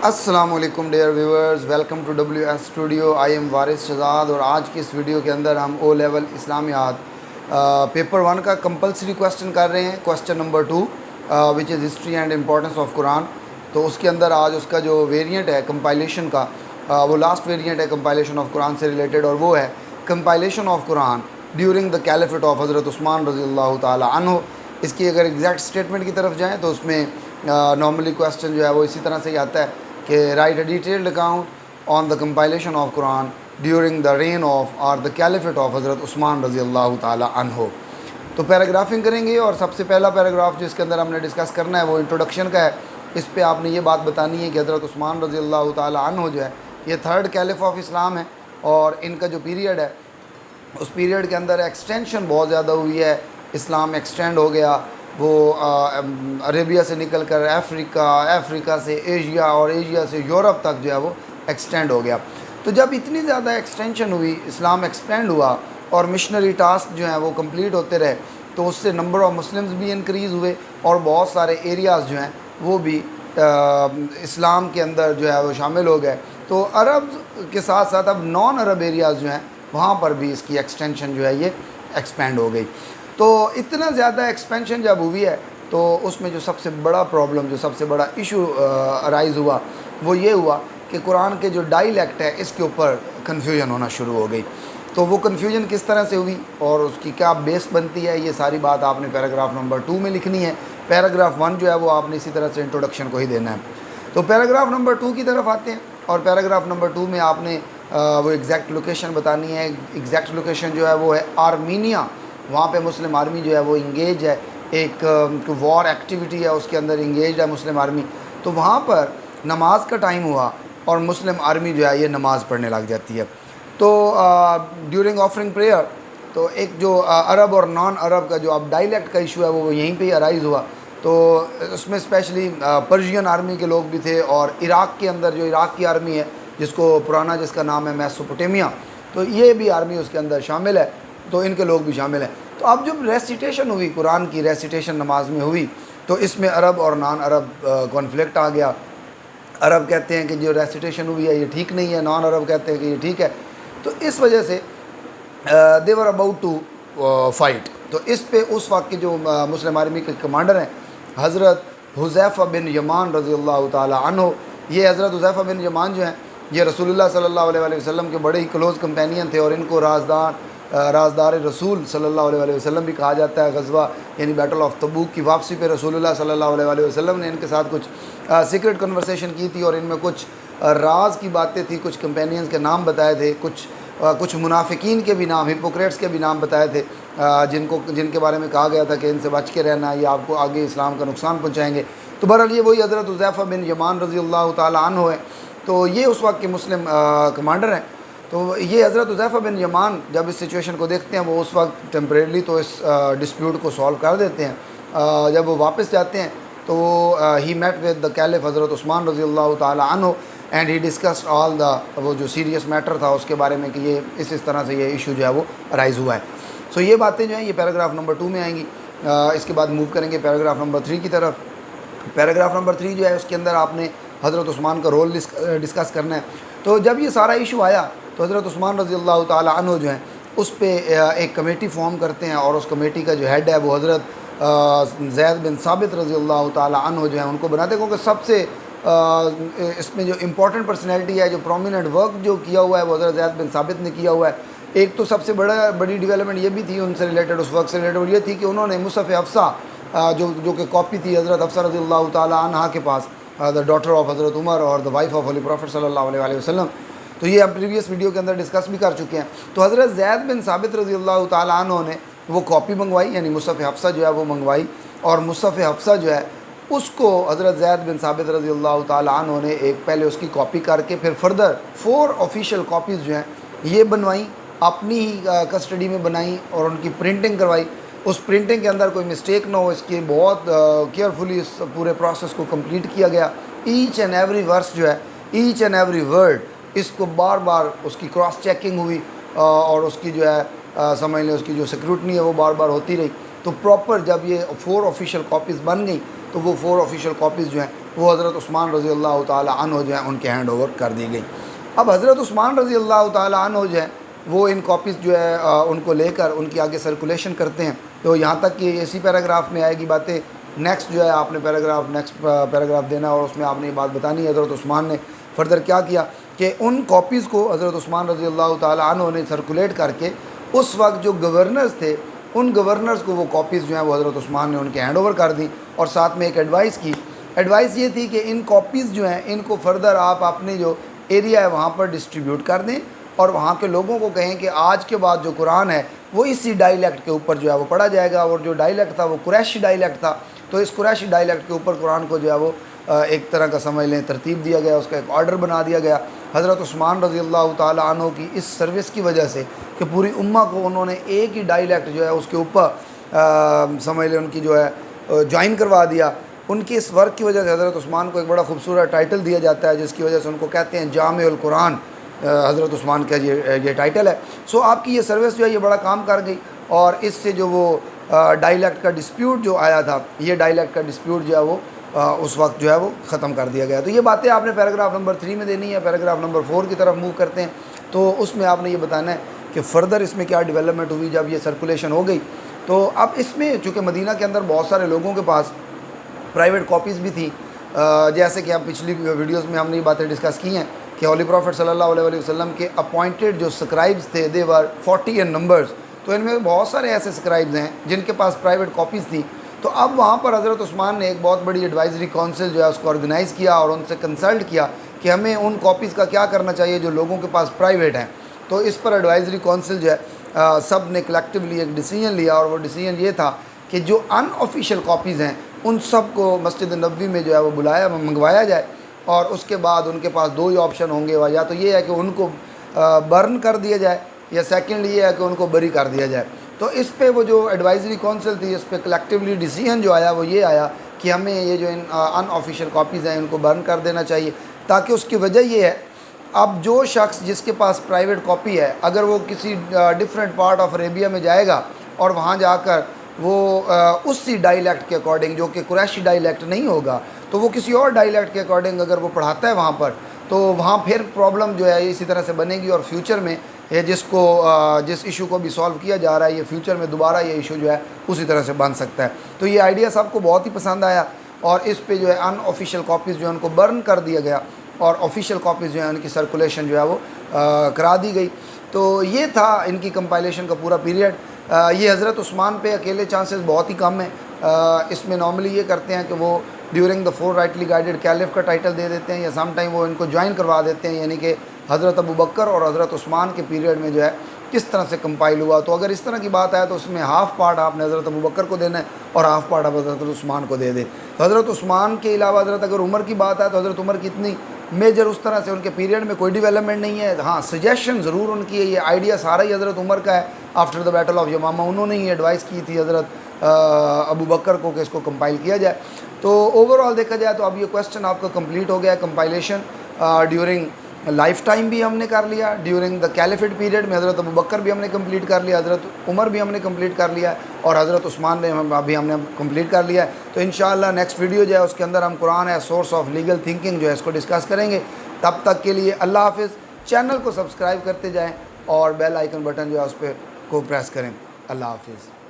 अस्सलाम वालेकुम dear viewers, welcome to WS studio. I am Waris Shahzad और आज की इस वीडियो के अंदर हम ओ लेवल इस्लामियात पेपर 1 का कंपलसरी क्वेश्चन कर रहे हैं। Question number 2 which is history and importance of Quran. तो उसके अंदर आज उसका जो वेरिएंट है कंपाइलेशन का, वो लास्ट वेरिएंट है कंपाइलेशन ऑफ कुरान से रिलेटेड, और वो है compilation of Quran during the caliphate of हज़रत उस्मान रज़ियल्लाहु ताला अन्हु। इसकी अगर एग्जैक्ट स्टेटमेंट की तरफ जाएँ तो उसमें नॉर्मली क्वेश्चन जो है वो इसी तरह से ही आता है कि right a detailed account on the compilation of Quran during the rain of और द कैलिफेट ऑफ हज़रत उस्मान रज़ियल्लाहु ताला अन्हु। तो पैराग्राफिंग करेंगे और सबसे पहला पैराग्राफ जिसके अंदर हमने डिस्कस करना है वो इंट्रोडक्शन का है। इस पे आपने ये बात बतानी है कि हज़रत उस्मान रज़ियल्लाहु ताला अन्हु जो है ये थर्ड कैलिफ ऑफ इस्लाम है और इनका जो पीरियड है उस पीरियड के अंदर एक्सटेंशन बहुत ज़्यादा हुई है। इस्लाम एक्सटेंड हो गया, वो अरेबिया से निकल कर अफ्रीका से एशिया और एशिया से यूरोप तक जो है वो एक्सटेंड हो गया। तो जब इतनी ज़्यादा एक्सटेंशन हुई, इस्लाम एक्सपेंड हुआ और मिशनरी टास्क जो हैं वो कंप्लीट होते रहे, तो उससे नंबर ऑफ़ मुस्लिम्स भी इंक्रीज़ हुए और बहुत सारे एरियाज़ जो हैं वो भी इस्लाम के अंदर जो है वो शामिल हो गए। तो अरब के साथ साथ अब नॉन अरब एरियाज़ जो हैं वहाँ पर भी इसकी एक्सटेंशन जो है ये एक्सपेंड हो गई। तो इतना ज़्यादा एक्सपेंशन जब हुई है तो उसमें जो सबसे बड़ा प्रॉब्लम, जो सबसे बड़ा इशू अराइज़ हुआ वो ये हुआ कि कुरान के जो डायलेक्ट है इसके ऊपर कन्फ्यूजन होना शुरू हो गई। तो वो कन्फ्यूजन किस तरह से हुई और उसकी क्या बेस बनती है, ये सारी बात आपने पैराग्राफ नंबर 2 में लिखनी है। पैराग्राफ 1 जो है वो आपने इसी तरह से इंट्रोडक्शन को ही देना है। तो पैराग्राफ नंबर 2 की तरफ आते हैं और पैराग्राफ नंबर 2 में आपने वो एग्जैक्ट लोकेशन बतानी है। एग्जैक्ट लोकेशन जो है वो है आर्मीनिया। वहाँ पे मुस्लिम आर्मी जो है वो इंगेज है, एक वॉर एक्टिविटी है उसके अंदर इंगेज है मुस्लिम आर्मी। तो वहाँ पर नमाज का टाइम हुआ और मुस्लिम आर्मी जो है ये नमाज़ पढ़ने लग जाती है। तो ड्यूरिंग ऑफरिंग प्रेयर तो एक जो अरब और नॉन अरब का जो अब डायलेक्ट का इशू है वो यहीं पे ही अराइज़ हुआ। तो उसमें स्पेशली पर्शियन आर्मी के लोग भी थे और इराक़ के अंदर जो इराक़ की आर्मी है जिसका नाम है मेसोपोटामिया, तो ये भी आर्मी उसके अंदर शामिल है, तो इनके लोग भी शामिल हैं। तो अब जब रेसिटेशन हुई, कुरान की रेसिटेशन नमाज में हुई, तो इसमें अरब और नॉन अरब कॉन्फ्लिक्ट आ गया। अरब कहते हैं कि जो रेसिटेशन हुई है ये ठीक नहीं है, नॉन अरब कहते हैं कि ये ठीक है। तो इस वजह से दे वर अबाउट टू फाइट। तो इस पे उस वक्त के जो मुस्लिम आर्मी के कमांडर हैं हज़रत हुज़ैफ़ा बिन यमान रज़ियल्लाहु ताला अन्हु, ये हज़रत हुज़ैफ़ा बिन यमान जो हैं ये रसूलुल्लाह सल्लल्लाहु अलैहि वसल्लम के बड़े ही क्लोज़ कंपेनियन थे और इनको राजदार रसूल सल्लल्लाहु अलैहि वसल्लम भी कहा जाता है। गज़वा यानी बैटल ऑफ तबूक की वापसी पे रसूलुल्लाह सल्लल्लाहु अलैहि वसल्लम ने इनके साथ कुछ सीक्रेट कन्वर्सेशन की थी और इनमें कुछ राज की बातें थी, कुछ कंपेनियंस के नाम बताए थे, कुछ मुनाफिकीन के भी नाम, हिपोक्रेट्स के भी नाम बताए थे, जिनके बारे में कहा गया था कि इनसे बच के रहना, ये आपको आगे इस्लाम का नुकसान पहुँचाएँगे। तो बहरहाल ये वही हज़रत हुज़ैफ़ा बिन यमान रज़ियल्लाहु ताला अन्हु है। तो ये उस वक्त के मुस्लिम कमांडर हैं। तो ये हज़रत हुज़ैफ़ा बिन यमान जब इस सिचुएशन को देखते हैं वो उस वक्त टेम्परेरली तो इस डिस्प्यूट को सॉल्व कर देते हैं। जब वो वापस जाते हैं तो he met with the caliph हज़रत उस्मान रज़ियल्लाहु ताला अन्हु and he discussed all the वो जो सीरियस मैटर था उसके बारे में कि ये इस तरह से ये इशू जो है वो राइज़ हुआ है। सो ये बातें जो हैं ये पैराग्राफ नंबर 2 में आएंगी। इसके बाद मूव करेंगे पैराग्राफ नंबर 3 की तरफ। पैराग्राफ नंबर 3 जो है उसके अंदर आपने हज़रत उस्मान का रोल डिस्कस करना है। तो जब ये सारा इशू आया तो हज़रत उस्मान रज़ियल्लाहु ताला अन्हु जो हैं उस पे एक कमेटी फॉर्म करते हैं और उस कमेटी का जो हेड है वो हज़रत ज़ैद बिन साबित रज़ियल्लाहु ताला अन्हु जो हैं उनको बनाते हैं, क्योंकि सबसे इसमें जो इम्पोर्टेंट पर्सनैलिटी है, जो प्रोमिनेंट वर्क जो किया हुआ है वो हज़रत ज़ैद बिन साबित ने किया हुआ है। एक तो सबसे बड़ी डेवलपमेंट ये भी थी उनसे रिलेटेड, उस वर्क से रिलेटेड, ये थी कि उन्होंने मुसफ़ हफ्सा जो कि कॉपी थी हज़रत हफ्सा रज़ियल्लाहु ताला अन्हा के पास, द डॉटर ऑफ हज़रत उमर और the wife of holy prophet सल्लल्लाहु अलैहि वसल्लम, तो ये हम प्रीवियस वीडियो के अंदर डिस्कस भी कर चुके हैं। तो हज़रत ज़ैद बिन साबित रज़ियल्लाहु ताला अन्हु ने वो कॉपी मंगवाई, यानी मुसफ़ हफ्सा जो है वो मंगवाई, और मुसफ़ हफ्सा जो है उसको हज़रत ज़ैद बिन साबित रज़ियल्लाहु ताला अन्हु ने एक पहले उसकी कॉपी करके फिर फर्दर 4 ऑफिशियल कॉपीज़ जो हैं ये बनवाई, अपनी ही कस्टडी में बनाई और उनकी प्रिंटिंग करवाई। उस प्रिंटिंग के अंदर कोई मिस्टेक ना हो इसकी बहुत केयरफुली इस पूरे प्रोसेस को कंप्लीट किया गया। ईच एंड एवरी वर्स जो है, ईच एंड एवरी वर्ड, इसको बार बार उसकी क्रॉस चेकिंग हुई और उसकी जो है समझ लें उसकी जो सिक्रूटनी है वो बार बार होती रही। तो प्रॉपर जब ये 4 ऑफिशियल कॉपीज़ बन गई तो वो 4 ऑफिशियल कॉपीज़ जो हैं वो हज़रत उस्मान रज़ी अल्लाह ताला अन्हु जो है उनके हैंड ओवर कर दी गई। अब हज़रत उस्मान रज़ी अल्लाह ताला अन्हु जो है वो इन कॉपीज़ जो है उनको लेकर उनकी आगे सर्कुलेशन करते हैं। तो यहाँ तक कि इसी पैराग्राफ में आएगी बातें। नेक्स्ट जो है आपने नेक्स्ट पैराग्राफ देना और उसमें आपने ये बात बतानी है हज़रत उस्मान ने फर्दर क्या किया कि उन कॉपीज़ को हज़रत उस्मान रज़ी अल्लाह ताला अन्हु ने सर्कुलेट करके उस वक्त जो गवर्नर्स थे उन गवर्नर्स को वो कॉपीज़ जो हैं वो हज़रत उस्मान ने उनके हैंड ओवर कर दी। और साथ में एक एडवाइस की। एडवाइस ये थी कि इन कॉपीज़ जो हैं इनको फर्दर आप अपने जो एरिया है वहाँ पर डिस्ट्रीब्यूट कर दें और वहाँ के लोगों को कहें कि आज के बाद जो कुरान है वो इसी डायलेक्ट के ऊपर जो है वो पढ़ा जाएगा। और जो डायलेक्ट था वो कुरैशी डायलेक्ट था, तो इस कुरैशी डायलेक्ट के ऊपर कुरान को जो है वो एक तरह का समझ लें तरतीब दिया गया, उसका एक ऑर्डर बना दिया गया। हज़रत उस्मान रज़ी अल्लाह ताला अन्हु की इस सर्विस की वजह से कि पूरी उम्मा को उन्होंने एक ही डायलेक्ट जो है उसके ऊपर समझ लें उनकी जो है ज्वाइन करवा दिया। उनकी इस वर्क की वजह से हज़रत उस्मान को एक बड़ा खूबसूरत टाइटल दिया जाता है जिसकी वजह से उनको कहते हैं जामिउल कुरान। हज़रत उस्मान का ये टाइटल है। सो आपकी ये सर्विस जो है ये बड़ा काम कर गई और इससे जो वो डायलेक्ट का डिस्प्यूट जो आया था, ये डायलेक्ट का डिस्प्यूट जो है वो उस वक्त जो है वो ख़त्म कर दिया गया। तो ये बातें आपने पैराग्राफ नंबर 3 में देनी है। पैराग्राफ नंबर 4 की तरफ मूव करते हैं तो उसमें आपने ये बताना है कि फ़र्दर इसमें क्या डेवलपमेंट हुई जब ये सर्कुलेशन हो गई। तो अब इसमें चूँकि मदीना के अंदर बहुत सारे लोगों के पास प्राइवेट कॉपीज़ भी थी, जैसे कि अब पिछली वीडियोज़ में हमने ये बातें डिस्कस की हैं कि होली प्रॉफिट सल्लल्लाहु अलैहि वसल्लम के अपॉइंटेड जो स्क्राइब्स थे दे वर 40 इन नंबर्स। तो इनमें बहुत सारे ऐसे स्क्राइब्स हैं जिनके पास प्राइवेट कॉपीज़ थी। तो अब वहाँ पर हज़रत उस्मान ने एक बहुत बड़ी एडवाइजरी काउंसिल जो है उसको ऑर्गेनाइज़ किया और उनसे कंसल्ट किया कि हमें उन कॉपीज़ का क्या करना चाहिए जो लोगों के पास प्राइवेट हैं। तो इस पर एडवाइजरी काउंसिल जो है सब ने कलेक्टिवली एक डिसीजन लिया और वो डिसीजन ये था कि जो अनऑफिशियल कॉपीज़ हैं उन सब को मस्जिद नबवी में जो है वो बुलाया मंगवाया जाए और उसके बाद उनके पास 2 ही ऑप्शन होंगे, या तो ये है कि उनको बर्न कर दिया जाए या सेकेंड ये है कि उनको बरी कर दिया जाए। तो इस पे वो जो एडवाइजरी काउंसिल थी इस पे कलेक्टिवली डिसीजन जो आया वो ये आया कि हमें ये जो इन अनऑफिशियल कॉपीज़ हैं इनको बर्न कर देना चाहिए। ताकि उसकी वजह ये है, अब जो शख्स जिसके पास प्राइवेट कॉपी है अगर वो किसी डिफरेंट पार्ट ऑफ अरेबिया में जाएगा और वहाँ जाकर वो उसी डायलेक्ट के अकॉर्डिंग जो कि कुरैशी डायलेक्ट नहीं होगा तो वो किसी और डायलेक्ट के अकॉर्डिंग अगर वो पढ़ाता है वहाँ पर तो वहाँ फिर प्रॉब्लम जो है इसी तरह से बनेगी और फ्यूचर में ये जिस इशू को भी सॉल्व किया जा रहा है ये फ्यूचर में दोबारा ये इशू जो है उसी तरह से बन सकता है। तो ये आइडिया सबको बहुत ही पसंद आया और इस पे जो है अनऑफिशियल कॉपीज़ जो है उनको बर्न कर दिया गया और ऑफिशियल कॉपीज़ जो है उनकी सर्कुलेशन जो है वो करा दी गई। तो ये था इनकी कंपाइलेशन का पूरा पीरियड। ये हज़रत उस्मान पे अकेले चांसेस बहुत ही कम हैं। इसमें नॉर्मली ये करते हैं कि वो during the 4 rightly guided caliph का टाइटल दे देते हैं या सम टाइम वो इनको ज्वाइन करवा देते हैं, यानी कि हज़रत अबू बकर और हज़रत उस्मान के पीरियड में जो है किस तरह से कंपाइल हुआ। तो अगर इस तरह की बात आए तो उसमें हाफ़ पार्ट आपने हज़रत अबू बकर को देना है और हाफ़ पार्ट आप हज़रत उस्मान को दे दें। तो हज़रत उस्मान के अलावा हज़रत अगर उमर की बात आए तो हज़रत उमर की इतनी मेजर उस तरह से उनके पीरियड में कोई डेवलपमेंट नहीं है। हाँ, सजेशन ज़रूर उनकी है, ये आइडिया सारा ही हज़रत उमर का है। आफ्टर द बैटल ऑफ यमामा उन्होंने ही एडवाइस की थी हज़रत अबू बकर को कि इसको कंपाइल किया जाए। तो ओवरऑल देखा जाए तो अब ये क्वेश्चन आपका कंप्लीट हो गया। कंपाइलेशन ड्यूरिंग लाइफ टाइम भी हमने कर लिया, ड्यूरिंग द कैलिफेट पीरियड में हज़रत अबू बकर भी हमने कंप्लीट कर लिया, हज़रत उमर भी हमने कंप्लीट कर लिया और हज़रत उस्मान ने अभी हमने कंप्लीट कर लिया है। तो इंशाअल्लाह नेक्स्ट वीडियो जो है उसके अंदर हम कुरान है सोर्स ऑफ लीगल थिंकिंग जो है इसको डिस्कस करेंगे। तब तक के लिए अल्लाह हाफ़िज़। चैनल को सब्सक्राइब करते जाएँ और बेल आइकन बटन जो है उस पर को प्रेस करें। अल्लाह हाफ़िज़।